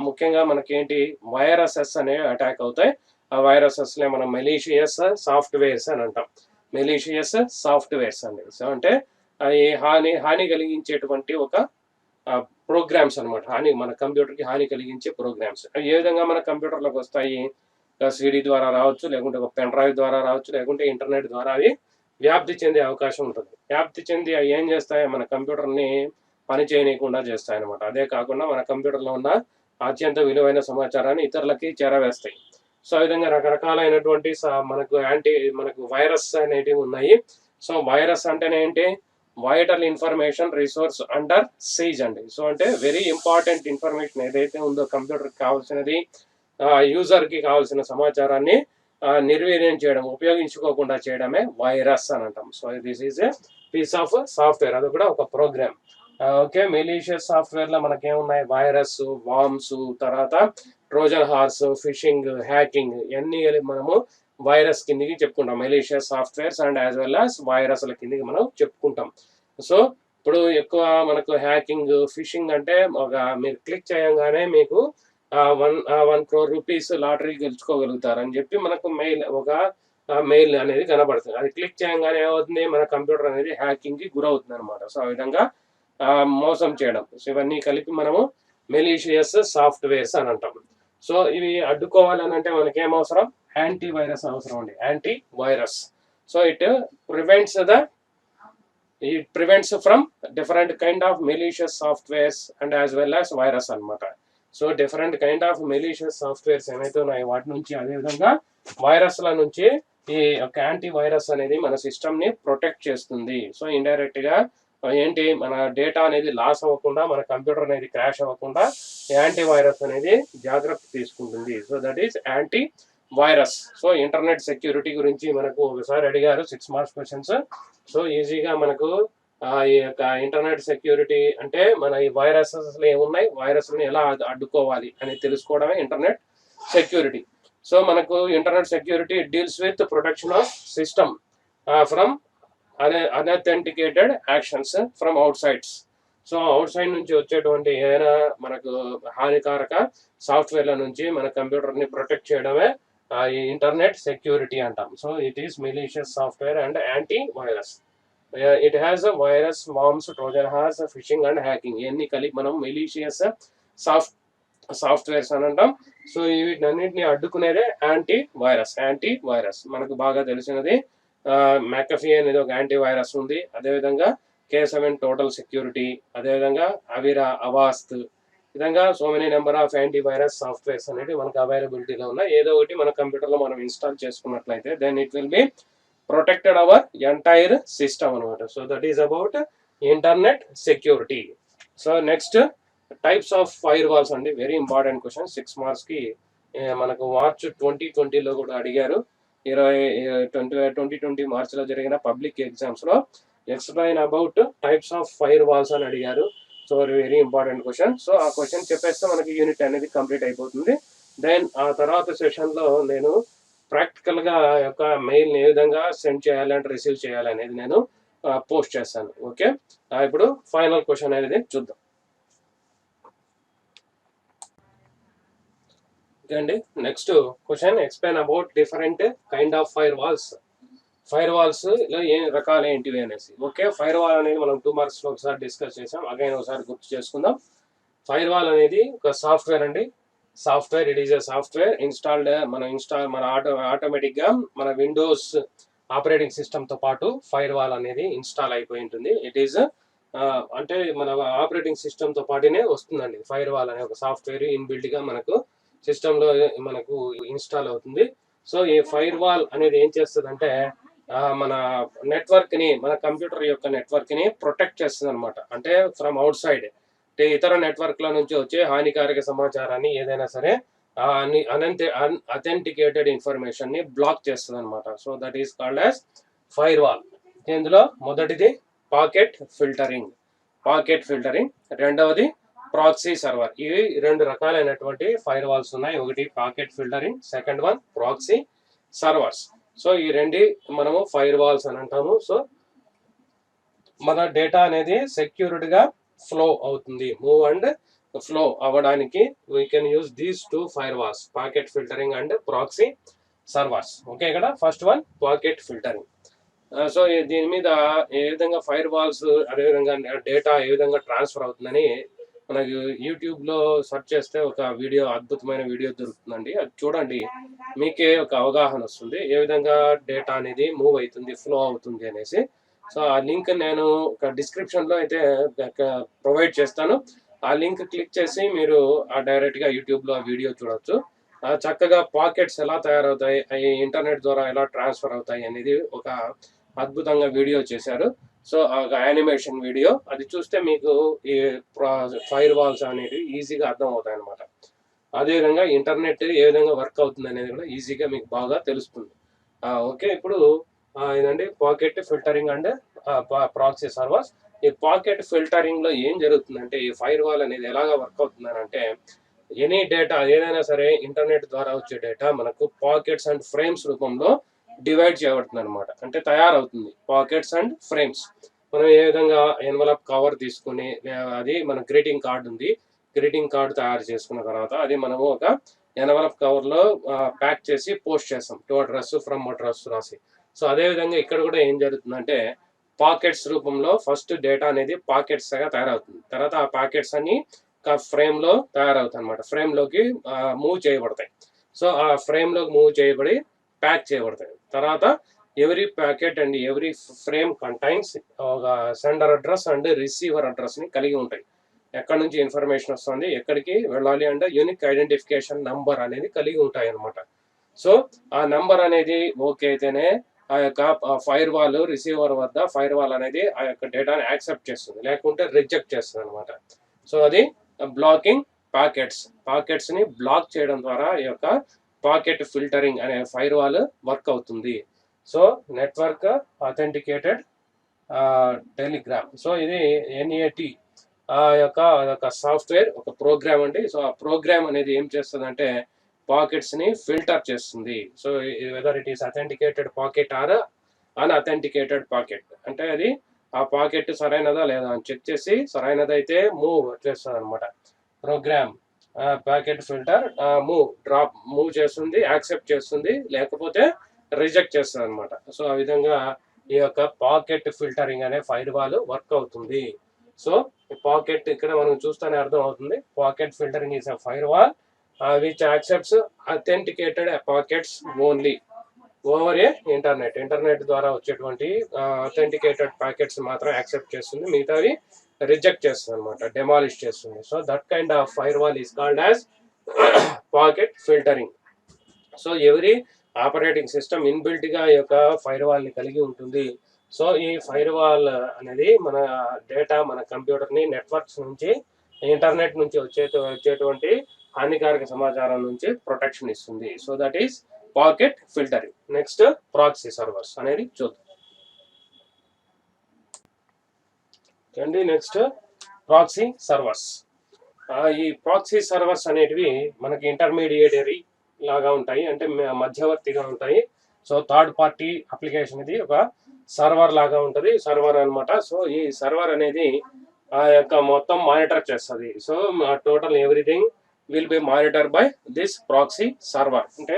S1: ముఖ్యంగా మనకేంటి వైరసెస్ అనేవి అటాక్ అవుతాయి. ఆ వైరసెస్లే మనం మెలీషియస్ సాఫ్ట్వేర్స్ అని అంటాం. మెలీషియస్ సాఫ్ట్వేర్స్ అండి. సో అంటే ఈ హాని కలిగించేటువంటి ఒక ప్రోగ్రామ్స్ అనమాట. మన కంప్యూటర్కి హాని కలిగించే ప్రోగ్రామ్స్ ఏ విధంగా మన కంప్యూటర్లోకి వస్తాయి? సిడి ద్వారా రావచ్చు, లేకుంటే ఒక పెన్ డ్రైవ్ ద్వారా రావచ్చు, లేకుంటే ఇంటర్నెట్ ద్వారా అవి వ్యాప్తి చెందే అవకాశం ఉంటుంది. వ్యాప్తి చెంది అవి ఏం చేస్తాయి? మన కంప్యూటర్ని పని చేయనీయకుండా చేస్తాయి అనమాట. అదే కాకుండా మన కంప్యూటర్లో ఉన్న అత్యంత విలువైన సమాచారాన్ని ఇతరులకి చేరవేస్తాయి. సో ఆ విధంగా రకరకాలైనటువంటి మనకు వైరస్ అనేటివి ఉన్నాయి. సో వైరస్ అంటేనే ఏంటి? Vital information resource under seize అండి. సో అంటే వెరీ ఇంపార్టెంట్ ఇన్ఫర్మేషన్ ఏదైతే ఉందో కంప్యూటర్కి కావాల్సినది, యూజర్కి కావాల్సిన సమాచారాన్ని నిర్వీర్యం చేయడం, ఉపయోగించుకోకుండా చేయడమే వైరస్ అని అంటాం. So this is a piece of software. అది కూడా ఒక ప్రోగ్రామ్. ఓకే, మెలీషియస్ సాఫ్ట్వేర్లో మనకేమున్నాయి? వైరస్, వామ్స్, తర్వాత ట్రోజన్ హార్స్, ఫిషింగ్, హ్యాకింగ్ ఇవన్నీ మనము వైరస్ కిందికి చెప్పుకుంటాం. Malicious softwares and as well as వైరస్ల కిందికి మనం చెప్పుకుంటాం. సో ఇప్పుడు ఎక్కువ మనకు హ్యాకింగ్, ఫిషింగ్ అంటే మీరు క్లిక్ చేయగానే మీకు 1 crore రూపీస్ లాటరీ గెలుచుకోగలుగుతారు అని చెప్పి మనకు మెయిల్ అనేది కనబడుతుంది. అది క్లిక్ చేయగానే ఏమవుతుంది? మన కంప్యూటర్ అనేది హ్యాకింగ్కి గురవుతుంది అనమాట. సో ఆ విధంగా మోసం చేయడం. సో ఇవన్నీ కలిపి మనము మెలీషియస్ సాఫ్ట్వేర్స్ అని అంటాం. సో ఇవి అడ్డుకోవాలని అంటే మనకి ఏం అవసరం? యాంటీ వైరస్ అవసరం అండి. Anti virus. So it prevents from different kind of malicious softwares and as well as virus అనమాట. So different kind of malicious softwares ఏమైతే ఉన్నాయో వాటి నుంచి, అదేవిధంగా వైరస్ల నుంచి ఈ యొక్క యాంటీ వైరస్ అనేది మన సిస్టమ్ని ప్రొటెక్ట్ చేస్తుంది. సో ఇండైరెక్ట్ గా ఏంటి, మన డేటా అనేది లాస్ అవ్వకుండా, మన కంప్యూటర్ అనేది క్రాష్ అవ్వకుండా యాంటీ వైరస్ అనేది జాగ్రత్త తీసుకుంటుంది. So that is anti virus. So internet security గురించి మనకు ఒకసారి అడిగారు 6 మార్క్స్ క్వశ్చన్స్. సో ఈజీగా మనకు ఈ యొక్క ఇంటర్నెట్ సెక్యూరిటీ అంటే మన ఈ వైరసెస్ ఏమున్నాయి, వైరస్ని ఎలా అడ్డుకోవాలి అని తెలుసుకోవడమే ఇంటర్నెట్ సెక్యూరిటీ. సో మనకు internet security deals with protection of system from unauthenticated actions from outsides. So outside నుంచి వచ్చేటువంటి ఏదైనా మనకు హానికారక సాఫ్ట్వేర్ల నుంచి మన కంప్యూటర్ని ప్రొటెక్ట్ చేయడమే ఈ ఇంటర్నెట్ సెక్యూరిటీ అంటాం. So it is malicious software and anti virus. It has virus, worms, Trojan horse, fishing and hacking ఇవన్నీ కలిపి మనం మెలీషియస్ సాఫ్ట్వేర్స్ అని అంటాం. సో వీటన్నిటిని అడ్డుకునేదే యాంటీ వైరస్. మనకు బాగా తెలిసినది మ్యాకఫీ అనేది ఒక యాంటీ వైరస్ ఉంది. అదేవిధంగా K7 టోటల్ సెక్యూరిటీ, అదేవిధంగా అవిరా, అవాస్ట్, విధంగా so many number of anti virus softwares అనేవి మనకు అవైలబిలిటీలో ఉన్నాయి. ఏదో ఒకటి మన కంప్యూటర్లో మనం ఇన్స్టాల్ చేసుకున్నట్లయితే then it will be protected our entire system అనమాట. So that is about internet security. So next types of firewalls అండి. Very important question. 6 మార్క్స్కి మనకు మార్చ్ 2020లో కూడా అడిగారు. 2020 మార్చిలో జరిగిన పబ్లిక్ ఎగ్జామ్స్లో explain about types of firewalls అని అడిగారు. So very important question. సో ఆ క్వశ్చన్ చెప్పేస్తే మనకి యూనిట్ అనేది కంప్లీట్ అయిపోతుంది. దెన్ ఆ తర్వాత సెషన్లో నేను ప్రాక్టికల్గా యొక్క మెయిల్ని ఏ విధంగా సెండ్ చేయాలి అంటే రిసీవ్ చేయాలి అనేది నేను పోస్ట్ చేస్తాను. ఓకే, ఇప్పుడు ఫైనల్ క్వశ్చన్ అనేది చూద్దాం. ఓకే అండి, next question explain about different kind of firewalls లో ఏ రకాలు ఏంటివి అనేసి. ఓకే, ఫైర్ వాల్ అనేది మనం 2 మార్క్స్లో ఒకసారి డిస్కస్ చేసాం. అగైన్ ఒకసారి గుర్తు చేసుకుందాం. ఫైర్ వాల్ అనేది ఒక సాఫ్ట్వేర్ అండి. ఇట్ ఈస్ ఎ సాఫ్ట్వేర్ మన ఆటోమేటిక్గా మన విండోస్ ఆపరేటింగ్ సిస్టమ్తో పాటు ఫైర్ వాల్ అనేది ఇన్స్టాల్ అయిపోయి ఉంటుంది. ఇట్ ఈస్ అంటే మన ఆపరేటింగ్ సిస్టమ్తో పాటునే వస్తుందండి. ఫైర్ వాల్ అనే ఒక సాఫ్ట్వేర్ ఇన్బిల్ట్గా మనకు సిస్టంలో మనకు ఇన్స్టాల్ అవుతుంది. సో ఈ ఫైర్ వాల్ అనేది ఏం చేస్తుందంటే మన నెట్వర్క్ని, మన కంప్యూటర్ యొక్క నెట్వర్క్ని ప్రొటెక్ట్ చేస్తుంది అనమాట. అంటే ఫ్రమ్ అవుట్ సైడ్, అంటే ఇతర నెట్వర్క్ల నుంచి వచ్చే హానికారక సమాచారాన్ని ఏదైనా సరే అథెంటికేటెడ్ ఇన్ఫర్మేషన్ ని బ్లాక్ చేస్తుంది అనమాట. So that is called as fire wall. ఇందులో మొదటిది పాకెట్ ఫిల్టరింగ్. రెండవది ప్రాక్సీ సర్వర్. ఇవి రెండు రకాలైనటువంటి ఫైర్ వాల్స్ ఉన్నాయి. ఒకటి pocket filtering, second one proxy servers. So ఈ రెండు మనము ఫైర్ వాల్స్ అని అంటాము. సో మన డేటా అనేది సెక్యూర్డ్ గా ఫ్లో అవుతుంది, మూవ్ అండ్ ఫ్లో అవ్వడానికి we can use these two firewalls, packet filtering and proxy servers. Okay, ఇక్కడ first one packet filtering. So దీని మీద ఏ విధంగా ఫైర్ వాల్స్, అదేవిధంగా డేటా ఏ విధంగా ట్రాన్స్ఫర్ అవుతుందని మనకు యూట్యూబ్లో సెర్చ్ చేస్తే ఒక వీడియో, అద్భుతమైన వీడియో దొరుకుతుందండి. అది చూడండి, మీకే ఒక అవగాహన వస్తుంది ఏ విధంగా డేటా అనేది మూవ్ అవుతుంది, ఫ్లో అవుతుంది అనేసి. సో ఆ లింక్ నేను ఒక డిస్క్రిప్షన్లో అయితే ప్రొవైడ్ చేస్తాను. ఆ లింక్ క్లిక్ చేసి మీరు డైరెక్ట్గా యూట్యూబ్లో ఆ వీడియో చూడొచ్చు. చక్కగా పాకెట్స్ ఎలా తయారవుతాయి, అవి ఇంటర్నెట్ ద్వారా ఎలా ట్రాన్స్ఫర్ అవుతాయి అనేది ఒక అద్భుతంగా వీడియో చేశారు. సో ఒక యానిమేషన్ వీడియో, అది చూస్తే మీకు ఈ ఫైర్ వాల్స్ అనేది ఈజీగా అర్థం అవుతాయి అనమాట. అదేవిధంగా ఇంటర్నెట్ ఏ విధంగా వర్క్ అవుతుంది అనేది కూడా ఈజీగా మీకు బాగా తెలుస్తుంది. ఓకే, ఇప్పుడు ఇదండి pocket filtering and proxy servers. ఈ పాకెట్ ఫిల్టరింగ్ లో ఏం జరుగుతుందంటే, ఈ ఫైర్ వాల్ అనేది ఎలాగా వర్క్ అవుతుందని అంటే, ఎనీ డేటా ఏదైనా సరే ఇంటర్నెట్ ద్వారా వచ్చే డేటా మనకు పాకెట్స్ అండ్ ఫ్రేమ్స్ రూపంలో డివైడ్ చేయబడుతుంది అనమాట. అంటే తయారవుతుంది పాకెట్స్ అండ్ ఫ్రేమ్స్. మనం ఏ విధంగా ఎన్వలప్ కవర్ తీసుకుని, అది మన గ్రీటింగ్ కార్డ్ ఉంది, గ్రీటింగ్ కార్డ్ తయారు చేసుకున్న తర్వాత అది మనము ఒక ఎన్వలప్ కవర్ లో ప్యాక్ చేసి పోస్ట్ చేస్తాం, టు అడ్రస్, ఫ్రమ్ అడ్రస్ రాసి. సో అదే విధంగా ఇక్కడ కూడా ఏం జరుగుతుందంటే, పాకెట్స్ రూపంలో ఫస్ట్ డేటా అనేది పాకెట్స్ గా తయారవుతుంది. తర్వాత ఆ పాకెట్స్ అన్ని ఒక ఫ్రేమ్ లో తయారవుతాయి అనమాట, ఫ్రేమ్ లోకి మూవ్ చేయబడతాయి. సో ఆ ఫ్రేమ్ లోకి మూవ్ చేయబడి ప్యాక్ చేయబడతాయి. తర్వాత every packet and every frame contains ఒక sender address and receiver address ని కలిగి ఉంటాయి. ఎక్కడి నుంచి ఇన్ఫర్మేషన్ వస్తుంది, ఎక్కడికి వెళ్ళాలి అంటే యూనిక్ ఐడెంటిఫికేషన్ నంబర్ అనేది కలిగి ఉంటాయి అనమాట. సో ఆ నంబర్ అనేది ఓకే అయితేనే ఆ యొక్క ఫైర్ వాల్ రిసీవర్ వద్ద ఫైర్ వాల్ అనేది ఆ యొక్క డేటాని యాక్సెప్ట్ చేస్తుంది, లేకుంటే రిజెక్ట్ చేస్తుంది అనమాట. సో అది బ్లాకింగ్ పాకెట్స్ ని బ్లాక్ చేయడం ద్వారా ఈ యొక్క పాకెట్ ఫిల్టరింగ్ అనే ఫైర్ వాల్ వర్క్ అవుతుంది. So network authenticated telegram. So ఇది NAT యొక్క సాఫ్ట్వేర్, ఒక ప్రోగ్రామ్ అండి. సో ఆ ప్రోగ్రామ్ అనేది ఏం చేస్తుంది అంటే, పాకెట్స్ ని ఫిల్టర్ చేస్తుంది. So whether it is authenticated packet or unauthenticated packet, అంటే అది ఆ పాకెట్ సరైనదా లేదా అని చెక్ చేసి సరైనదైతే మూవ్ చేస్తుంది అనమాట. ప్రోగ్రామ్ ప్యాకెట్ ఫిల్టర్ మూవ్ చేస్తుంది, యాక్సెప్ట్ చేస్తుంది, లేకపోతే రిజెక్ట్ చేస్తుంది అనమాట. సో ఆ విధంగా ఈ యొక్క పాకెట్ ఫిల్టరింగ్ అనే ఫైర్ వాల్ వర్క్ అవుతుంది. సో పాకెట్ ఇక్కడ మనం చూస్తేనే అర్థం అవుతుంది, packet filtering is a firewall which accepts authenticated packets only over a internet ద్వారా వచ్చేటువంటి అథెంటికేటెడ్ ప్యాకెట్స్ మాత్రం యాక్సెప్ట్ చేస్తుంది, మిగతావి రిజెక్ట్ చేస్తుంది అనమాట, డెమాలిష్ చేస్తుంది. So that kind of fire wall is called as pocket filtering. So every operating system inbuilt గా ఈ యొక్క ఫైర్ వాల్ ని కలిగి ఉంటుంది. సో ఈ ఫైర్ వాల్ అనేది మన డేటా, మన కంప్యూటర్ ని నెట్వర్క్స్ నుంచి, ఇంటర్నెట్ నుంచి వచ్చేటువంటి హానికారక సమాచారం నుంచి ప్రొటెక్షన్ ఇస్తుంది. So that is pocket filtering. Next proxy servers అనేది చూద్దాం అండి. Next proxy servers. ఈ ప్రాక్సీ సర్వర్స్ అనేటివి మనకి ఇంటర్మీడియేటరీ లాగా ఉంటాయి, అంటే మధ్యవర్తిగా ఉంటాయి. సో థర్డ్ పార్టీ అప్లికేషన్ ఇది ఒక సర్వర్ లాగా ఉంటుంది, సర్వర్ అనమాట. సో ఈ సర్వర్ అనేది ఆ యొక్క మొత్తం మానిటర్ చేస్తుంది. So total everything will be monitor by this proxy server. అంటే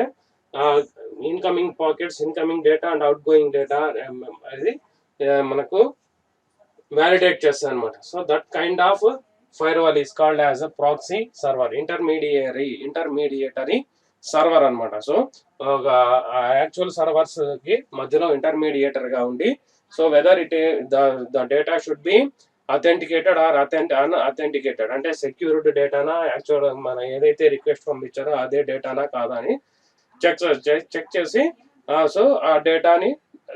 S1: incoming packets, incoming data and outgoing data అది మనకు వ్యాలిడేట్ చేస్తుంది అనమాట. So that kind of firewall is called as a proxy server, intermediatory server అనమాట. సో ఒక యాక్చువల్ సర్వర్స్ కి మధ్యలో ఇంటర్మీడియేటర్ గా ఉండి, so whether the data should be authenticated or unauthenticated, అంటే సెక్యూర్డ్ డేటానా, యాక్చువల్ మన ఏదైతే రిక్వెస్ట్ పంపించారో అదే డేటానా కాదా అని చెక్ చేసి సో ఆ డేటాని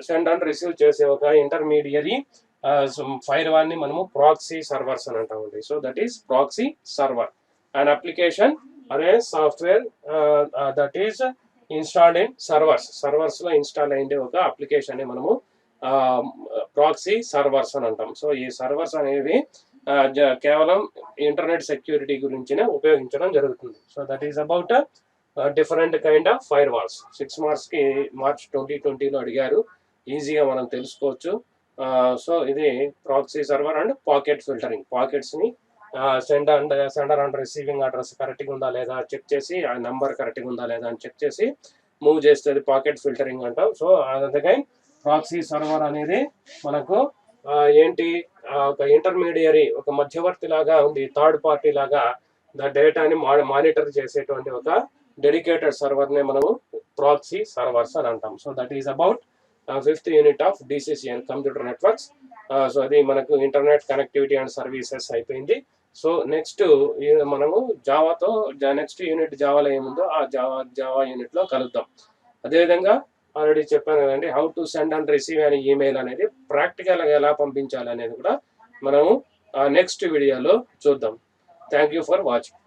S1: సెండ్ అండ్ రిసీవ్ చేసే ఒక ఇంటర్మీడియరీ ఫైర్ వాల్ ని మనము ప్రాక్సీ సర్వర్స్ అని అంటామండి. So that is proxy server, and application అనే software that is installed in servers లో ఇన్స్టాల్ అయింది ఒక అప్లికేషన్ ని మనము ప్రాక్సీ సర్వర్స్ అని అంటాం. సో ఈ సర్వర్స్ అనేవి కేవలం ఇంటర్నెట్ సెక్యూరిటీ గురించినే ఉపయోగించడం జరుగుతుంది. So that is about different kind of firewalls. 6 marks కి మార్చ్ 2020లో అడిగారు, ఈజీగా మనం తెలుసుకోవచ్చు. సో ఇది proxy server and packet filtering. Packets ని సెండర్ అండ్ రిసీవింగ్ అడ్రస్ కరెక్ట్గా ఉందా లేదా చెక్ చేసి, ఆ నెంబర్ కరెక్ట్గా ఉందా లేదా అని చెక్ చేసి మూవ్ చేస్తుంది, పాకెట్ ఫిల్టరింగ్ అంటాం. సో అందుకని ప్రాక్సీ సర్వర్ అనేది మనకు ఏంటి, ఒక ఇంటర్మీడియరీ, ఒక మధ్యవర్తి లాగా ఉంది, థర్డ్ పార్టీ లాగా డేటాని మానిటర్ చేసేటువంటి ఒక డెడికేటెడ్ సర్వర్ నే మనము ప్రాక్సీ సర్వర్స్ అని అంటాం. So that is about 5th unit of DCCN computer networks. So అది మనకు ఇంటర్నెట్ కనెక్టివిటీ అండ్ సర్వీసెస్ అయిపోయింది. సో నెక్స్ట్ మనము జావాతో నెక్స్ట్ యూనిట్ జావాలో ఏముందో ఆ జావా యూనిట్ లో కలుద్దాం. అదేవిధంగా ఆల్రెడీ చెప్పాను కదండి, how to send and receive అనే ఈమెయిల్ అనేది ప్రాక్టికల్ గా ఎలా పంపించాలి అనేది కూడా మనము నెక్స్ట్ వీడియోలో చూద్దాం. Thank you for watching.